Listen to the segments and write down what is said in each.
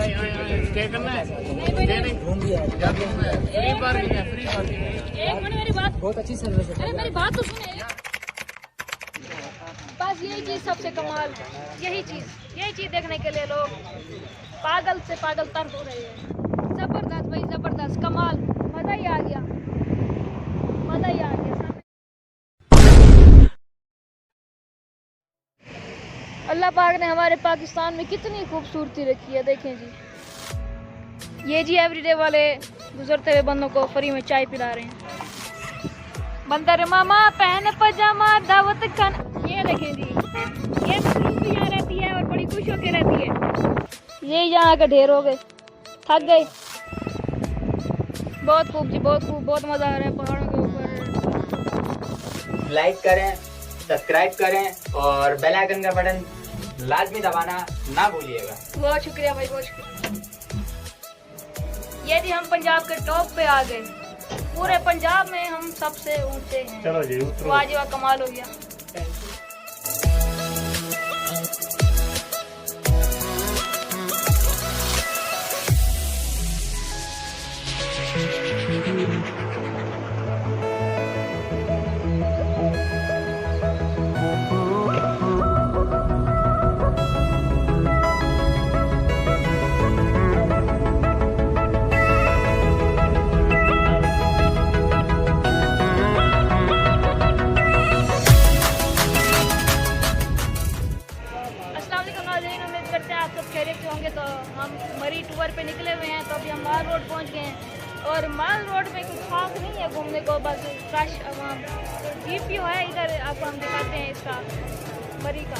Stay करना है? एक मिनट मेरी बात, बहुत अच्छी सर्विस है। अरे मेरी बात तो सुने। बस यही चीज सबसे कमाल, यही चीज देखने के लिए लोग पागल से पागल तर हो रहे हैं। जबरदस्त भाई, जबरदस्त, कमाल, मजा ही आ गया, मजा ही आ गया। अल्लाह पाक ने हमारे पाकिस्तान में कितनी खूबसूरती रखी है, देखें जी। ये जी एवरीडे वाले गुजरते हुए बंदों को फ्री में चाय पिला रहे हैं। बंदर मामा पहन पजामा दावत खाना, ये देखें जी, ये मसरूफ भी यहाँ रहती है और बड़ी खुश होकर रहती है। ये यहाँ के ढेर हो गए, थक गए। बहुत खूब जी, बहुत खूब, बहुत मजा आ रहा है पहाड़ों के ऊपर। लाइक करें, सब्सक्राइब करें और बेल आइकन का बटन लाजमी दबाना ना भूलिएगा। बहुत शुक्रिया भाई, बहुत शुक्रिया। ये जी हम पंजाब के टॉप पे आ गए, पूरे पंजाब में हम सबसे ऊंचे हैं। चलो जी उतरो। वाह जी वाह, कमाल हो गया। आप सब खैरियत से होंगे। तो हम मरी टूर पे निकले हुए हैं, तो अभी हम माल रोड पहुंच गए हैं और माल रोड में कुछ खास नहीं है घूमने को, बस फ्रेश जीप व्यू है इधर, आपको हम दिखाते हैं इसका मरी का।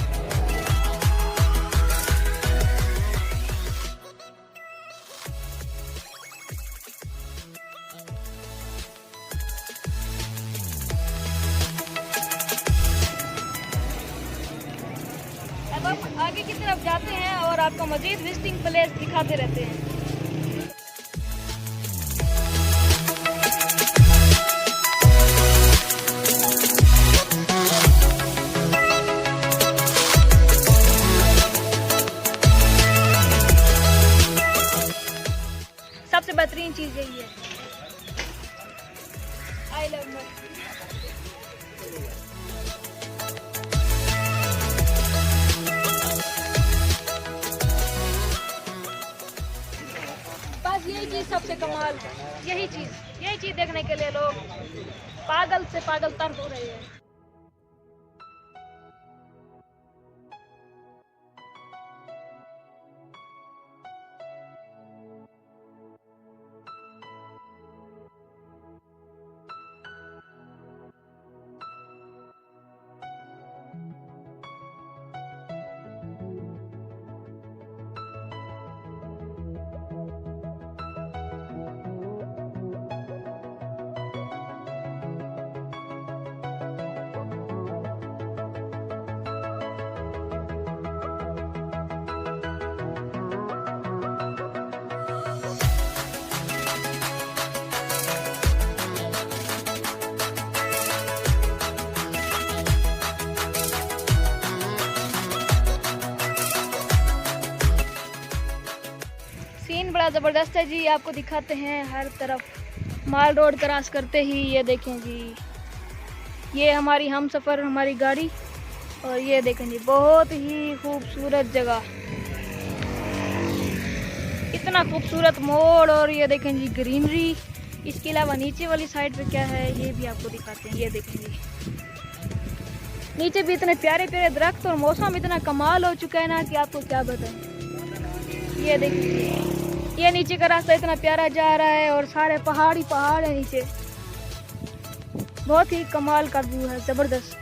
अब हम आगे की तरफ जाते हैं और आपको मजीद विजिटिंग प्लेस दिखाते रहते हैं। सबसे बेहतरीन चीज यही है, आई लव मरी। यही चीज सबसे कमाल, यही चीज देखने के लिए लोग पागल से पागल तर हो रहे हैं। सीन बड़ा ज़बरदस्त है जी, आपको दिखाते हैं हर तरफ। माल रोड क्रॉस करते ही ये देखें जी, ये हमारी हम सफ़र, हमारी गाड़ी, और ये देखें जी बहुत ही खूबसूरत जगह, इतना खूबसूरत मोड़, और ये देखें जी ग्रीनरी। इसके अलावा नीचे वाली साइड पे क्या है ये भी आपको दिखाते हैं। ये देखें जी नीचे भी इतने प्यारे प्यारे दरख्त और मौसम इतना कमाल हो चुका है ना कि आपको क्या बताएं। ये देखिए ये नीचे का रास्ता इतना प्यारा जा रहा है और सारे पहाड़ ही पहाड़ है नीचे, बहुत ही कमाल का व्यू है, जबरदस्त।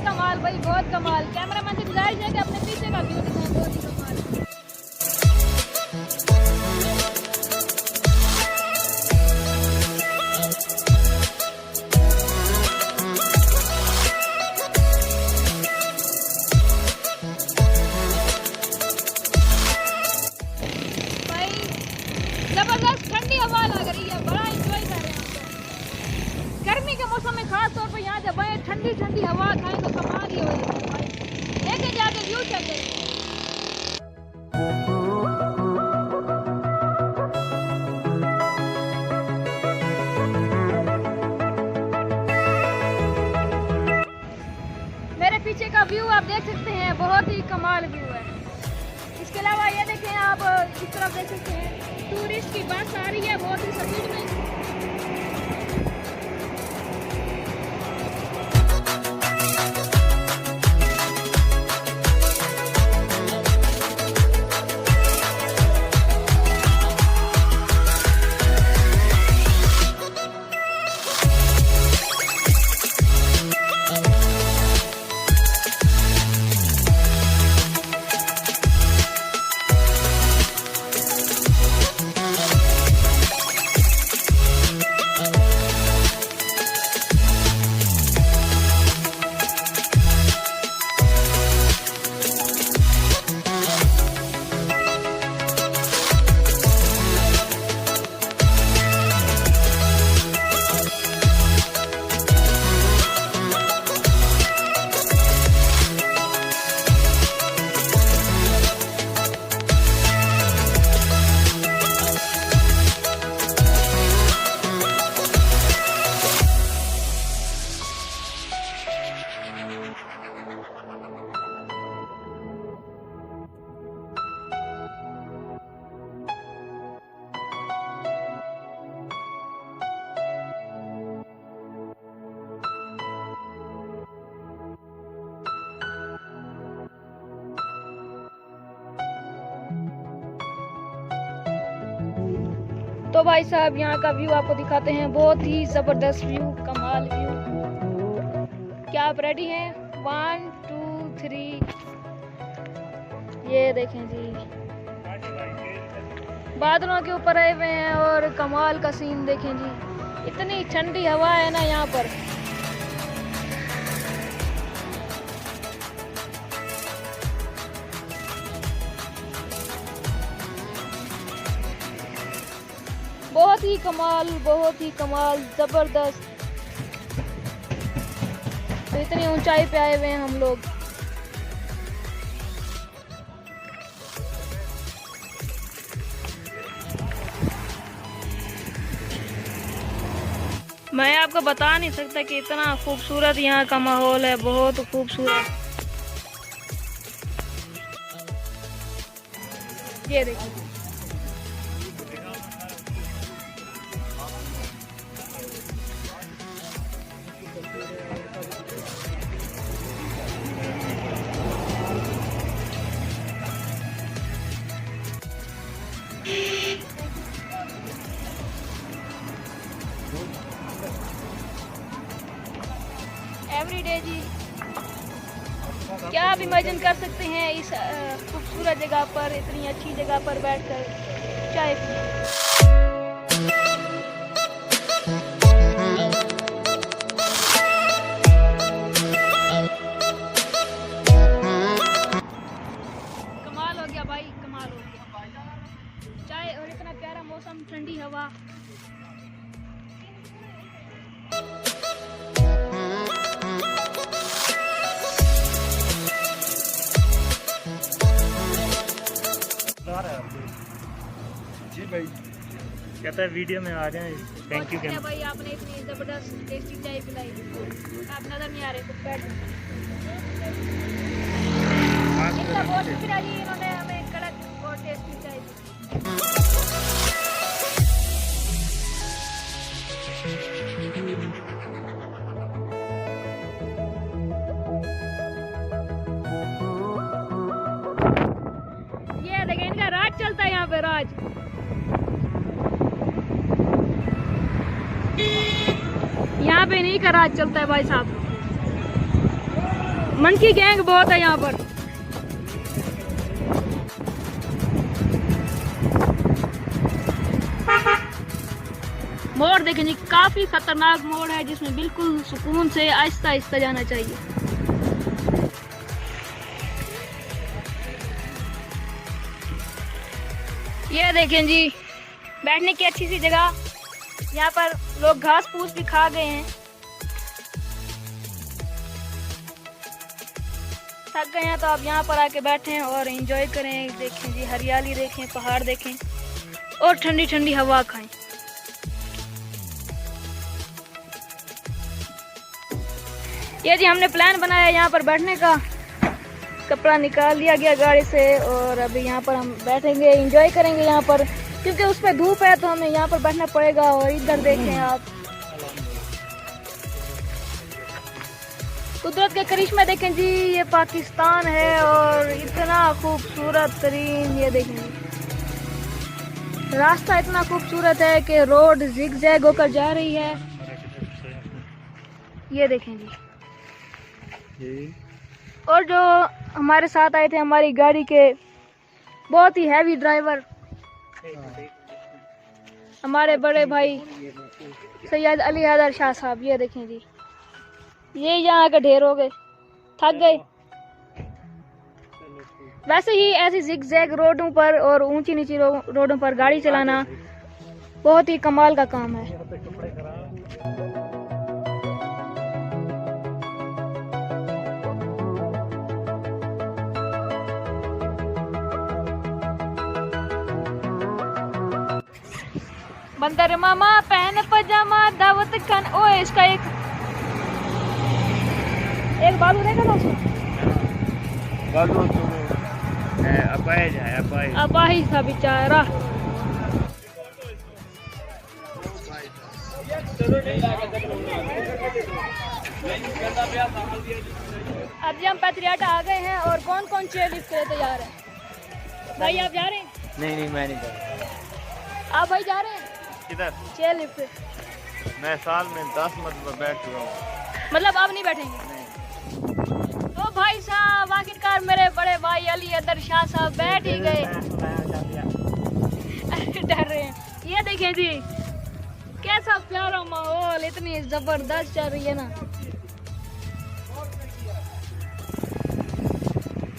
कमाल भाई, बहुत कमाल। कैमरामैन से गुजारिश है कि अपने पीछे का व्यू दिखाएं, बहुत ही कमाल। भाई जबरदस्त ठंडी हवा लग रही है, बड़ा एंजॉय कर रहे हैं हम तो। गर्मी के मौसम में खास तौर पर यहाँ जब आए ठंडी ठंडी हवा खाएं तो कमाल ही हो जाता है भाई। देखे जाके व्यू चेक करें। मेरे पीछे का व्यू आप देख सकते हैं, बहुत ही कमाल व्यू है। इसके अलावा ये देखें आप, इस तरफ देख सकते हैं टूरिस्ट की बस आ रही है बहुत ही स्पीड में। तो भाई साहब यहाँ का व्यू आपको दिखाते हैं, बहुत ही जबरदस्त व्यू, कमाल व्यू। क्या आप रेडी हैं? 1 2 3। ये देखें जी, बादलों के ऊपर आए हुए हैं और कमाल का सीन देखें जी। इतनी ठंडी हवा है ना यहाँ पर। बहुत ही कमाल जबरदस्त। तो इतनी ऊंचाई पे आए हुए हैं हम लोग। मैं आपको बता नहीं सकता कि इतना खूबसूरत यहाँ का माहौल है, बहुत खूबसूरत। ये देखिए, एवरीडे जी। क्या आप इमेजिन कर सकते हैं इस खूबसूरत जगह पर, इतनी अच्छी जगह पर बैठकर चाय पीना। कमाल हो गया भाई, कमाल हो गया। चाय और इतना प्यारा मौसम, ठंडी हवा। जी भाई, कहता है वीडियो में आ जाए। थैंक यू भाई, आपने इतनी जबरदस्त टेस्टी चाय पिलाई। आप नजर नहीं आ रहे, कुछ बैठ इनका बहुत शुक्रिया जी, इन्होंने हमें कड़क और टेस्टी चाय दी। ये देखिए, इनका राज चलता है यहाँ पे, राज। यहाँ पे इन्हीं का राज चलता है भाई साहब। मंकी गैंग बहुत है यहाँ पर। मोड़ देखें जी, काफी खतरनाक मोड़ है जिसमें बिल्कुल सुकून से आहिस्ता आहिस्ता जाना चाहिए। ये देखें जी, बैठने की अच्छी सी जगह। यहाँ पर लोग घास फूस भी खा गए हैं, थक गए हैं, तो आप यहाँ पर आके बैठें और एंजॉय करें। देखें जी, हरियाली देखें, पहाड़ देखें और ठंडी ठंडी हवा खाएं। ये जी हमने प्लान बनाया यहाँ पर बैठने का। कपड़ा निकाल लिया गया गाड़ी से और अभी यहाँ पर हम बैठेंगे, एंजॉय करेंगे यहाँ पर, क्योंकि उस पर धूप है तो हमें यहाँ पर बैठना पड़ेगा। और इधर देखें आप, कुदरत के करिश्मे देखें जी। ये पाकिस्तान है और इतना खूबसूरत तरीन, ये देखें रास्ता इतना खूबसूरत है कि रोड जिग जैग होकर जा रही है। ये देखें जी। और जो हमारे साथ आए थे हमारी गाड़ी के बहुत ही हैवी ड्राइवर, हमारे बड़े भाई सैयद अली हैदर शाह साहब। ये देखें जी, ये यहाँ के ढेर हो गए, थक गए। वैसे ही ऐसी जिग-जैग रोडों पर और ऊंची नीची रोडों पर गाड़ी चलाना बहुत ही कमाल का काम है। बंदर मामा पहन पजामा दावत खान। ओए इसका एक बालू देखा था उसको? बालू तो अपाहिज है, अपाहिज था बेचारा। अब हम पैथरियाटा आ गए हैं और कौन कौन चेयर लिफ्ट के तैयार है? भाई आप जा रहे हैं? नहीं मैं नहीं जा रहा। आप भाई जा रहे हैं किधर? Chair lift. मैं साल में 10 मरतबा बैठ चुका हूँ। मतलब आप नहीं बैठेंगे? तो भाई साहब आखिरकार मेरे बड़े भाई अली हैदर शाह साहब बैठ ही गए। डर रहे हैं। ये देखें जी, कैसा प्यारा माहौल, इतनी जबरदस्त चल रही है ना।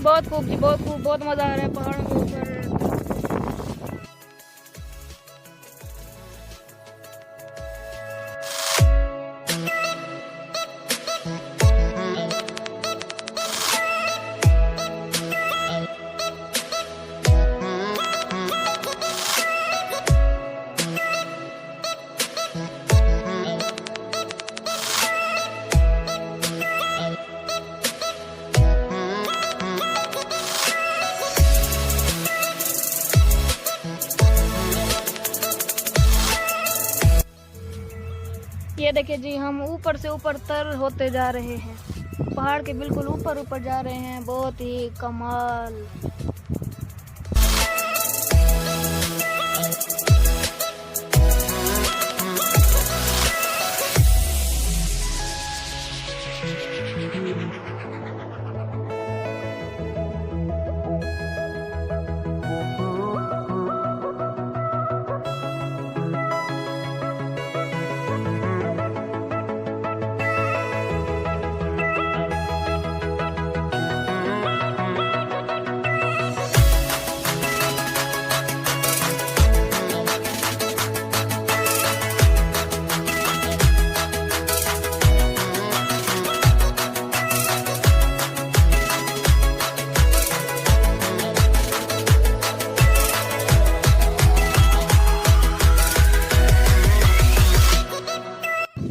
बहुत खूब जी, बहुत खूब, बहुत मजा आ रहा है पहाड़ों के ऊपर। ये देखिए जी, हम ऊपर से ऊपर तर होते जा रहे हैं, पहाड़ के बिल्कुल ऊपर ऊपर जा रहे हैं। बहुत ही कमाल।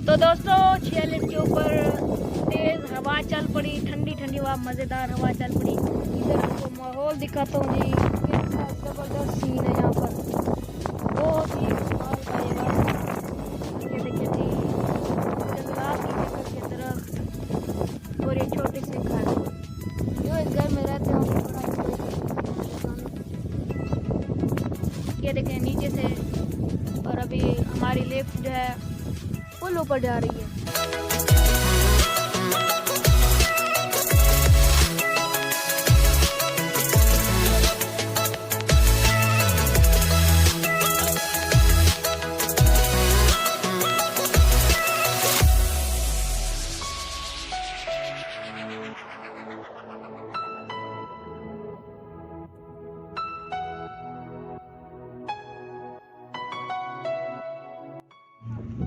तो दोस्तों, चेयरलिफ्ट के ऊपर तेज हवा चल पड़ी, ठंडी ठंडी हवा, मज़ेदार हवा चल पड़ी। इधर आपको माहौल दिखाता हूँ जी, कितना ज़बरदस्त सीन है यहाँ पर, बहुत ही कमाल का ये बात। ये देखिए जी, जंगलात की जगह के दरख्त और ये छोटे से घर। जो इस घर में रहते हैं ये देखें नीचे से। और अभी हमारी लिफ्ट जो है पुल ऊपर जा रही है।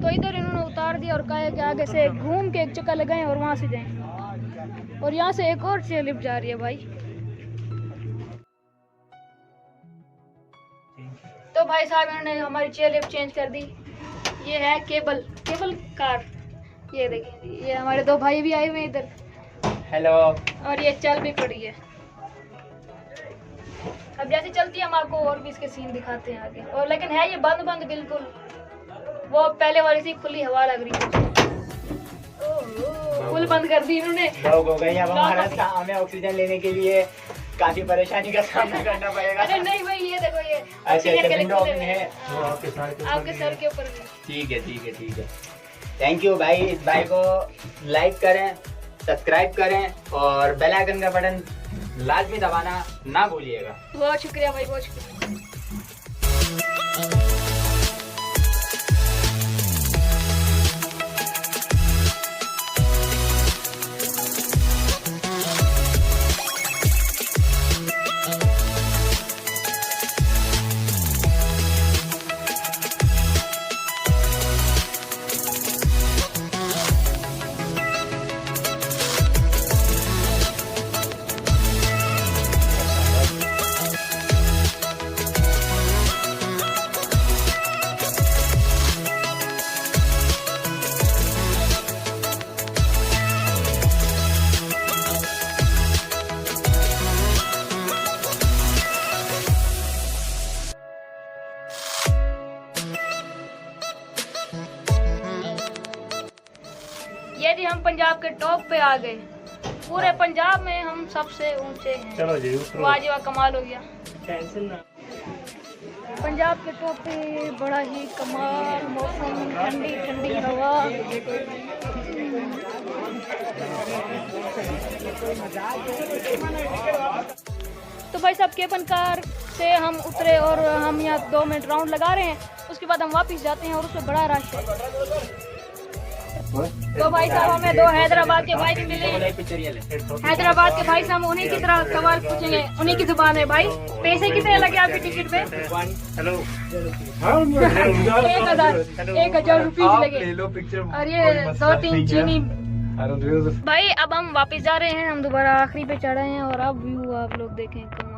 तो इधर इन्होंने उतार दिया और कहा है कि आगे से घूम के एक चक्कर लगाएं और वहाँ से जाएं। और यहाँ से एक और चेयर लिफ्ट जा रही है भाई। तो भाई साहब इन्होंने हमारी चेयर लिफ्ट चेंज कर दी। ये है केबल कार। ये देखिए, ये हमारे दो भाई भी आए हुए हैं इधर। हेलो। और ये चल भी पड़ी है। अब जैसे चलती है हम आपको और भी इसके सीन दिखाते हैं आगे। और लेकिन है ये बंद बिल्कुल, वो पहले वाली थी खुली हवा लग रही थी, फुल बंद कर दी इन्होंने। लोग हो गई। अब हमारा हमें ऑक्सीजन लेने के लिए काफी परेशानी का सामना करना पड़ेगा। अरे नहीं भाई, ये देखो ये अच्छा विंडो ओपन है आपके सर के ऊपर भी। ठीक है। थैंक यू भाई। इस भाई को लाइक करें, सब्सक्राइब करें और बेल आइकन का बटन लाजमी दबाना ना भूलिएगा। बहुत शुक्रिया भाई, बहुत शुक्रिया। ये जी हम पंजाब के टॉप पे आ गए। पूरे पंजाब में हम सबसे ऊंचे हैं। चलो जी उतरो। वाह कमाल हो गया। टेंशन ना। पंजाब के टॉप पे बड़ा ही कमाल मौसम, ठंडी हवा। तो भाई साहब केपन कार से हम उतरे और हम यहाँ 2 मिनट राउंड लगा रहे हैं। उसके बाद हम वापस जाते हैं और उसमें बड़ा रश है। तो भाई साहब हमें 2 हैदराबाद के भाई भी मिले। हैदराबाद के भाई साहब उन्हीं की तरह सवाल पूछेंगे, उन्हीं की जुबान है। भाई पैसे कितने लगे आपकी टिकट पे? हेलो 1000 रुपीज लगे। और ये 2-3 चीनी। भाई अब हम वापस जा रहे हैं, हम दोबारा आखिरी पे चढ़े हैं। और अब व्यू आप लोग देखें, कमाल।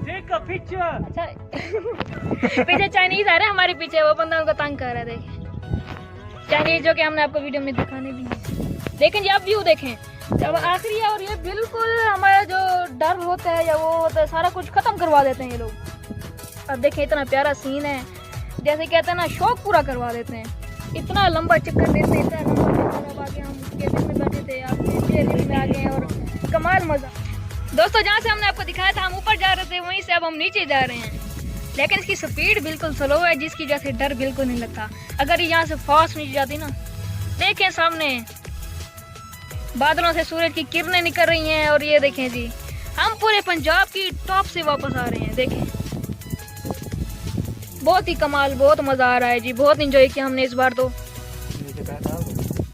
अच्छा पीछे चाइनीज आ रहे हैं हमारे पीछे, वो बंदा उनको तंग कर रहा है। देखें चाइनीज, जो कि हमने आपको वीडियो में दिखाने भी है। लेकिन ये आप व्यू देखें, जब आखिरी है और ये बिल्कुल हमारा जो डर होता है या वो होता है सारा कुछ खत्म करवा देते हैं ये लोग। अब देखें इतना प्यारा सीन है, जैसे कहते हैं ना शौक पूरा करवा देते हैं। इतना लंबा चक्कर देते हैं, इतना लंबा चक्कर। आगे हम केबिन में बैठे थे, आप चेयर में आ गए और कमाल मजा। दोस्तों जहाँ से हमने आपको दिखाया था हम ऊपर जा रहे थे, वहीं से अब हम नीचे जा रहे हैं। लेकिन इसकी स्पीड बिल्कुल स्लो है, जिसकी वजह से डर बिल्कुल नहीं लगता। अगर ये यहाँ से फास्ट नीचे जाती ना, देखें सामने बादलों से सूरज की किरणें निकल रही हैं। और ये देखें जी हम पूरे पंजाब की टॉप से वापस आ रहे हैं। देखें बहुत ही कमाल, बहुत मज़ा आ रहा है जी, बहुत इंजॉय किया हमने इस बार तो।